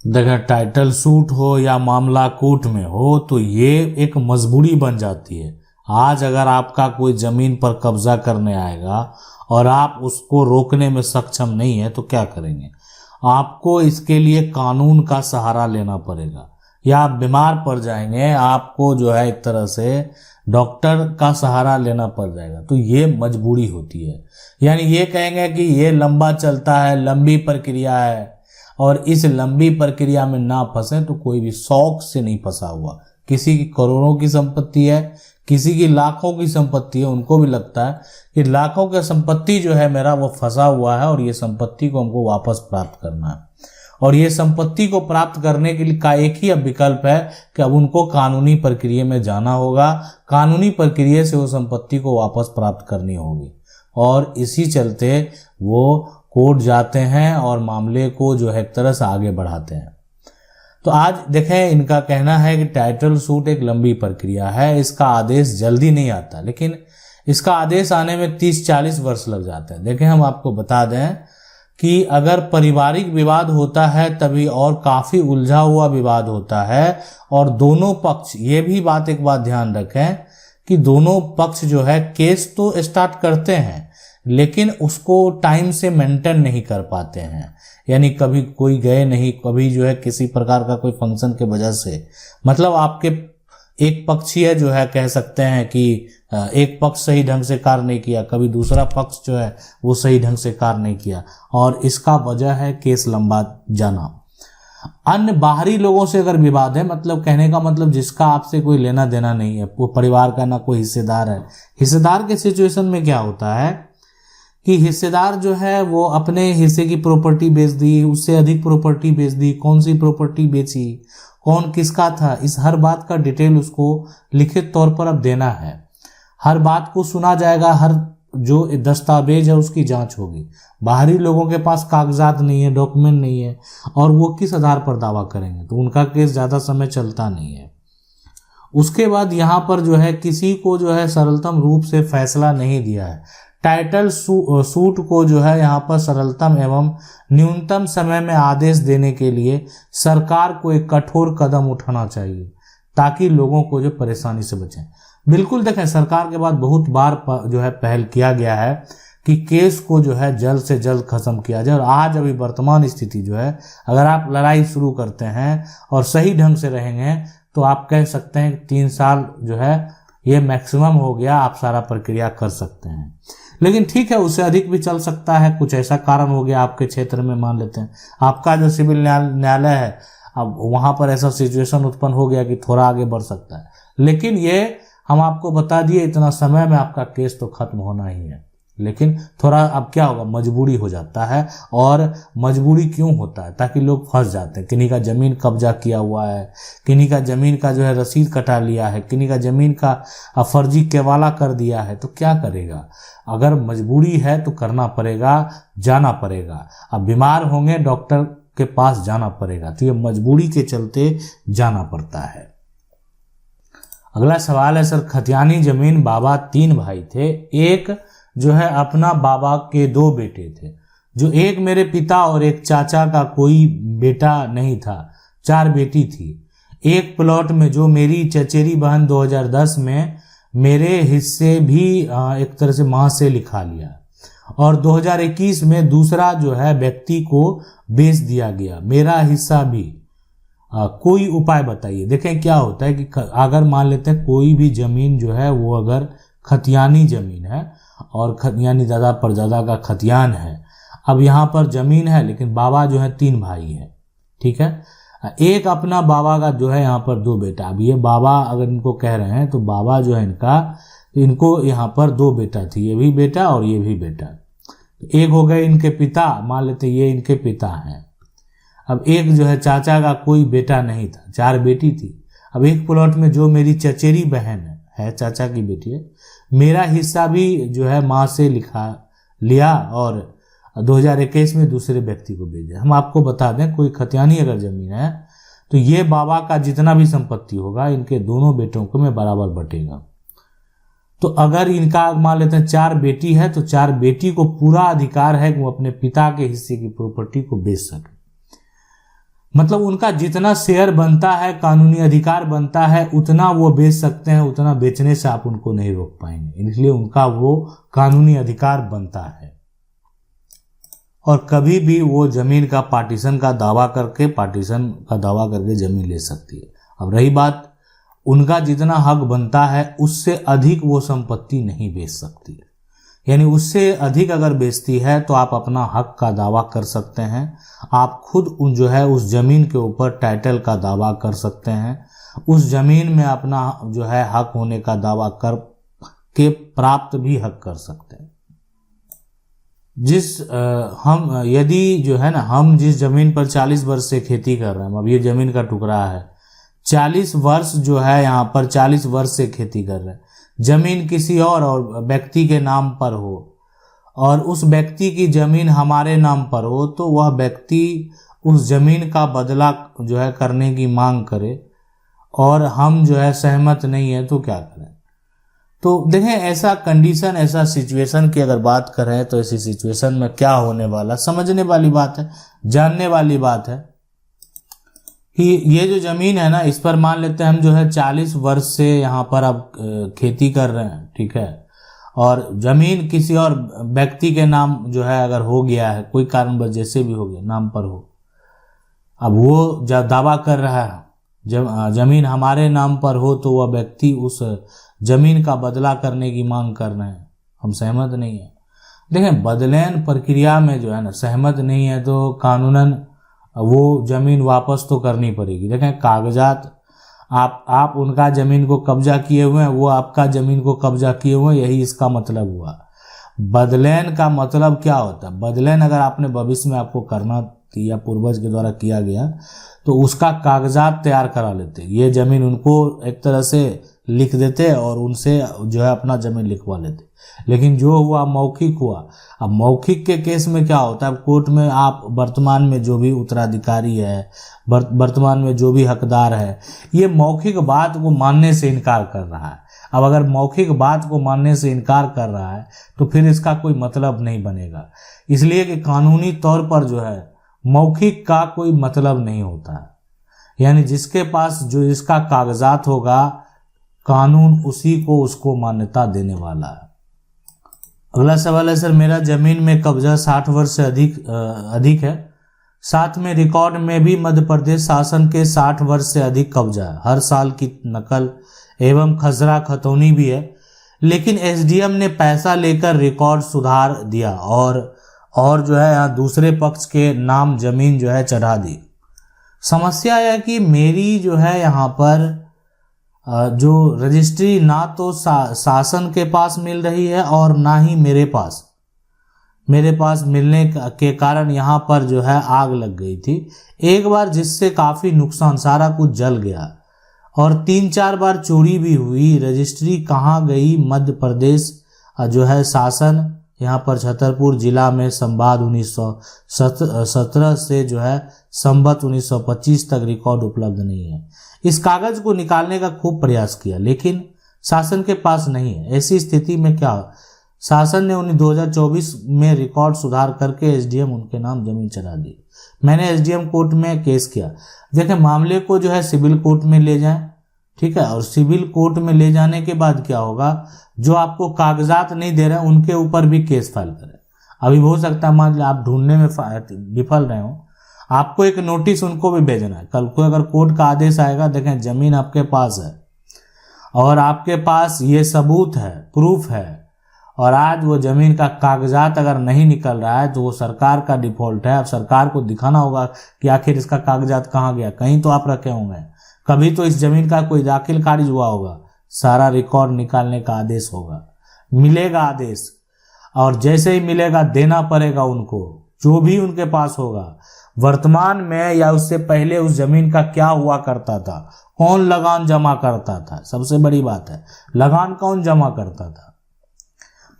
देखिए, title suit हो या मामला कोर्ट में हो तो ये एक मजबूरी बन जाती है। आज अगर आपका कोई जमीन पर कब्जा करने आएगा और आप उसको रोकने में सक्षम नहीं है तो क्या करेंगे? आपको इसके लिए कानून का सहारा लेना पड़ेगा, या आप बीमार पड़ जाएंगे, आपको जो है एक तरह से डॉक्टर का सहारा लेना पड़ जाएगा। तो ये मजबूरी होती है। यानी ये कहेंगे कि ये लंबा चलता है, लंबी प्रक्रिया है, और इस लंबी प्रक्रिया में ना फंसे तो कोई भी शौक से नहीं फंसा हुआ। किसी की करोड़ों की संपत्ति है, किसी की लाखों की संपत्ति है, उनको भी लगता है कि लाखों की संपत्ति जो है मेरा वो फंसा हुआ है और ये संपत्ति को हमको वापस प्राप्त करना है। और ये संपत्ति को प्राप्त करने के लिए का एक ही अब विकल्प है कि अब उनको कानूनी प्रक्रिया में जाना होगा, कानूनी प्रक्रिया से वो संपत्ति को वापस प्राप्त करनी होगी। और इसी चलते वो कोर्ट जाते हैं और मामले को जो है एक तरह से आगे बढ़ाते हैं। तो आज देखें, इनका कहना है कि टाइटल सूट एक लंबी प्रक्रिया है, इसका आदेश जल्दी नहीं आता, लेकिन इसका आदेश आने में 30-40 वर्ष लग जाते हैं। देखें, हम आपको बता दें कि अगर पारिवारिक विवाद होता है तभी, और काफी उलझा हुआ विवाद होता है, और दोनों पक्ष, ये भी बात एक बात ध्यान रखें कि दोनों पक्ष जो है केस तो स्टार्ट करते हैं लेकिन उसको टाइम से मेंटेन नहीं कर पाते हैं। यानी कभी कोई गए नहीं, कभी जो है किसी प्रकार का कोई फंक्शन के वजह से, मतलब आपके एक पक्षीय जो है कह सकते हैं कि एक पक्ष सही ढंग से कार्य नहीं किया, कभी दूसरा पक्ष जो है वो सही ढंग से कार्य नहीं किया, और इसका वजह है केस लंबा जाना। अन्य बाहरी लोगों से अगर विवाद है, मतलब कहने का मतलब जिसका आपसे कोई लेना देना नहीं है, वो परिवार का ना कोई हिस्सेदार है। हिस्सेदार के सिचुएशन में क्या होता है कि हिस्सेदार जो है वो अपने हिस्से की प्रॉपर्टी बेच दी, उससे अधिक प्रॉपर्टी बेच दी, कौन सी प्रॉपर्टी बेची, कौन किसका था, इस हर बात का डिटेल उसको लिखित तौर पर अब देना है। हर बात को सुना जाएगा, हर जो दस्तावेज है उसकी जांच होगी। बाहरी लोगों के पास कागजात नहीं है, डॉक्यूमेंट नहीं है, और वो किस आधार पर दावा करेंगे, तो उनका केस ज़्यादा समय चलता नहीं है। उसके बाद यहाँ पर जो है किसी को जो है सरलतम रूप से फैसला नहीं दिया है। टाइटल सूट को जो है यहाँ पर सरलतम एवं न्यूनतम समय में आदेश देने के लिए सरकार को एक कठोर कदम उठाना चाहिए ताकि लोगों को जो परेशानी से बचें। बिल्कुल देखें, सरकार के बाद बहुत बार जो है पहल किया गया है कि केस को जो है जल्द से जल्द खत्म किया जाए। और आज अभी वर्तमान स्थिति जो है, अगर आप लड़ाई शुरू करते हैं और सही ढंग से रहेंगे तो आप कह सकते हैं कि 3 साल जो है ये मैक्सिमम हो गया, आप सारा प्रक्रिया कर सकते हैं। लेकिन ठीक है, उससे अधिक भी चल सकता है। कुछ ऐसा कारण हो गया आपके क्षेत्र में, मान लेते हैं आपका जो सिविल न्यायालय है, अब वहां पर ऐसा सिचुएशन उत्पन्न हो गया कि थोड़ा आगे बढ़ सकता है। लेकिन ये हम आपको बता दिए, इतना समय में आपका केस तो खत्म होना ही है। लेकिन थोड़ा अब क्या होगा, मजबूरी हो जाता है। और मजबूरी क्यों होता है? ताकि लोग फंस जाते हैं। किन्हीं का जमीन कब्जा किया हुआ है, किन्हीं का जमीन का जो है रसीद कटा लिया है, किन्हीं का जमीन का फर्जी केवाला कर दिया है, तो क्या करेगा? अगर मजबूरी है तो करना पड़ेगा, जाना पड़ेगा। अब बीमार होंगे, डॉक्टर के पास जाना पड़ेगा, तो ये मजबूरी के चलते जाना पड़ता है। अगला सवाल है सर, खतियानी जमीन, बाबा 3 भाई थे, एक जो है अपना बाबा के 2 बेटे थे, जो एक मेरे पिता और एक चाचा का कोई बेटा नहीं था, 4 बेटी थी। एक प्लॉट में जो मेरी चचेरी बहन 2010 में मेरे हिस्से भी एक तरह से मां से लिखा लिया, और 2021 में दूसरा जो है व्यक्ति को बेच दिया गया, मेरा हिस्सा भी। कोई उपाय बताइए। देखें क्या होता है कि अगर मान लेते हैं कोई भी जमीन जो है वो अगर खतियानी जमीन है और खतियानी दादा परदादा का खतियान है, अब यहाँ पर जमीन है लेकिन बाबा जो है 3 भाई है, ठीक है। एक अपना बाबा का जो है यहाँ पर 2 बेटा। अब ये बाबा अगर इनको कह रहे हैं तो बाबा जो है इनको यहाँ पर 2 बेटा थी, ये भी बेटा और ये भी बेटा। एक हो गए इनके पिता, मान लेते ये इनके पिता हैं। अब एक जो है चाचा का कोई बेटा नहीं था, 4 बेटी थी। अब एक प्लॉट में जो मेरी चचेरी बहन है, चाचा की बेटी है, मेरा हिस्सा भी जो है माँ से लिखा लिया और 2021 में दूसरे व्यक्ति को भेज दिया। हम आपको बता दें, कोई खतियानी अगर जमीन है तो ये बाबा का जितना भी संपत्ति होगा इनके दोनों बेटों को में बराबर बटेगा। तो अगर इनका मान लेते हैं 4 बेटी है तो 4 बेटी को पूरा अधिकार है कि वो अपने पिता के हिस्से की प्रॉपर्टी को बेच सके। मतलब उनका जितना शेयर बनता है, कानूनी अधिकार बनता है, उतना वो बेच सकते हैं, उतना बेचने से आप उनको नहीं रोक पाएंगे, इसलिए उनका वो कानूनी अधिकार बनता है। और कभी भी वो जमीन का पार्टीशन का दावा करके जमीन ले सकती है। अब रही बात, उनका जितना हक बनता है उससे अधिक वो संपत्ति नहीं बेच सकती है, यानी उससे अधिक अगर बेचती है तो आप अपना हक का दावा कर सकते हैं, आप खुद जो है उस जमीन के ऊपर टाइटल का दावा कर सकते हैं, उस जमीन में अपना जो है हक होने का दावा कर के प्राप्त भी हक कर सकते हैं। यदि जो है ना, हम जिस जमीन पर 40 वर्ष से खेती कर रहे हैं, अब ये जमीन का टुकड़ा है, 40 वर्ष जो है यहाँ पर 40 वर्ष से खेती कर रहे हैं, जमीन किसी और व्यक्ति के नाम पर हो और उस व्यक्ति की जमीन हमारे नाम पर हो, तो वह व्यक्ति उस जमीन का बदला जो है करने की मांग करे और हम जो है सहमत नहीं है तो क्या करें। तो देखें, ऐसा कंडीशन, ऐसा सिचुएशन की अगर बात करें तो ऐसी सिचुएशन में क्या होने वाला, समझने वाली बात है, जानने वाली बात है कि ये जो जमीन है ना, इस पर मान लेते हैं हम जो है 40 वर्ष से यहाँ पर अब खेती कर रहे हैं, ठीक है, और जमीन किसी और व्यक्ति के नाम जो है अगर हो गया है, कोई कारणवश जैसे भी हो गया, नाम पर हो, अब वो जब दावा कर रहा है जमीन हमारे नाम पर हो, तो वह व्यक्ति उस जमीन का बदला करने की मांग कर रहे हैं, हम सहमत नहीं है। देखें, बदलेन प्रक्रिया में जो है ना सहमत नहीं है तो कानूनन वो जमीन वापस तो करनी पड़ेगी। देखें, कागजात आप उनका जमीन को कब्जा किए हुए हैं, वो आपका जमीन को कब्जा किए हुए हैं, यही इसका मतलब हुआ। बदलेन का मतलब क्या होता है? बदलेन अगर आपने भविष्य में आपको करना या पूर्वज के द्वारा किया गया तो उसका कागजात तैयार करा लेते, ये जमीन उनको एक तरह से लिख देते और उनसे जो है अपना जमीन लिखवा लेते। लेकिन जो हुआ मौखिक हुआ। अब मौखिक के केस में क्या होता है, कोर्ट में आप वर्तमान में जो भी उत्तराधिकारी है, वर्तमान में जो भी हकदार है, ये मौखिक बात को मानने से इनकार कर रहा है। अब अगर मौखिक बात को मानने से इनकार कर रहा है तो फिर इसका कोई मतलब नहीं बनेगा, इसलिए कि कानूनी तौर पर जो है मौखिक का कोई मतलब नहीं होता है, यानी जिसके पास जो इसका कागजात होगा, कानून उसी को उसको मान्यता देने वाला है। अगला सवाल है, सर मेरा जमीन में कब्जा 60 वर्ष से अधिक है, साथ में रिकॉर्ड में भी मध्य प्रदेश शासन के 60 वर्ष से अधिक कब्जा है, हर साल की नकल एवं खसरा खतौनी भी है, लेकिन एसडीएम ने पैसा लेकर रिकॉर्ड सुधार दिया और जो है यहाँ दूसरे पक्ष के नाम जमीन जो है चढ़ा दी। समस्या है कि मेरी जो है यहाँ पर जो रजिस्ट्री ना तो शासन के पास मिल रही है और ना ही मेरे पास मिलने के कारण यहाँ पर जो है आग लग गई थी एक बार, जिससे काफ़ी नुकसान, सारा कुछ जल गया और 3-4 बार चोरी भी हुई। रजिस्ट्री कहाँ गई? मध्य प्रदेश जो है शासन यहाँ पर छतरपुर जिला में संवाद 1917 से जो है संवत 1925 तक रिकॉर्ड उपलब्ध नहीं है। इस कागज को निकालने का खूब प्रयास किया लेकिन शासन के पास नहीं है। ऐसी स्थिति में क्या, शासन ने 2024 में रिकॉर्ड सुधार करके एसडीएम उनके नाम जमीन चढ़ा दी। मैंने एसडीएम कोर्ट में केस किया। देखें, मामले को जो है सिविल कोर्ट में ले जाएं, ठीक है, और सिविल कोर्ट में ले जाने के बाद क्या होगा, जो आपको कागजात नहीं दे रहे हैं उनके ऊपर भी केस फाइल करें। अभी हो सकता है मान लीजिए आप ढूंढने में विफल रहे हो, आपको एक नोटिस उनको भी भेजना है। कल को अगर कोर्ट का आदेश आएगा, देखें जमीन आपके पास है और आपके पास ये सबूत है, प्रूफ है, और आज वो जमीन का कागजात अगर नहीं निकल रहा है तो वो सरकार का डिफॉल्ट है। अब सरकार को दिखाना होगा कि आखिर इसका कागजात कहाँ गया, कहीं तो आप रखे होंगे, कभी तो इस जमीन का कोई दाखिल खारिज हुआ होगा, सारा रिकॉर्ड निकालने का आदेश होगा, मिलेगा आदेश, और जैसे ही मिलेगा देना पड़ेगा उनको, जो भी उनके पास होगा। वर्तमान में या उससे पहले उस जमीन का क्या हुआ करता था, कौन लगान जमा करता था, सबसे बड़ी बात है लगान कौन जमा करता था,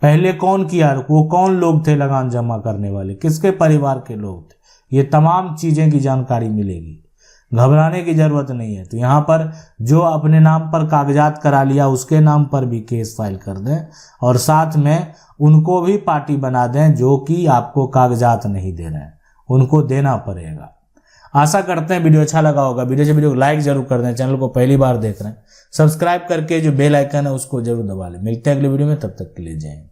पहले कौन किया, वो कौन लोग थे लगान जमा करने वाले, किसके परिवार के लोग थे, ये तमाम चीजें की जानकारी मिलेगी। घबराने की जरूरत नहीं है। तो यहाँ पर जो अपने नाम पर कागजात करा लिया उसके नाम पर भी केस फाइल कर दें और साथ में उनको भी पार्टी बना दें जो कि आपको कागजात नहीं दे रहे हैं, उनको देना पड़ेगा। आशा करते हैं वीडियो अच्छा लगा होगा। वीडियो को लाइक जरूर कर दें। चैनल को पहली बार देख रहे हैं, सब्सक्राइब करके जो बेल आइकन है उसको जरूर दबा लें। मिलते हैं अगले वीडियो में, तब तक के लिए जय हिंद।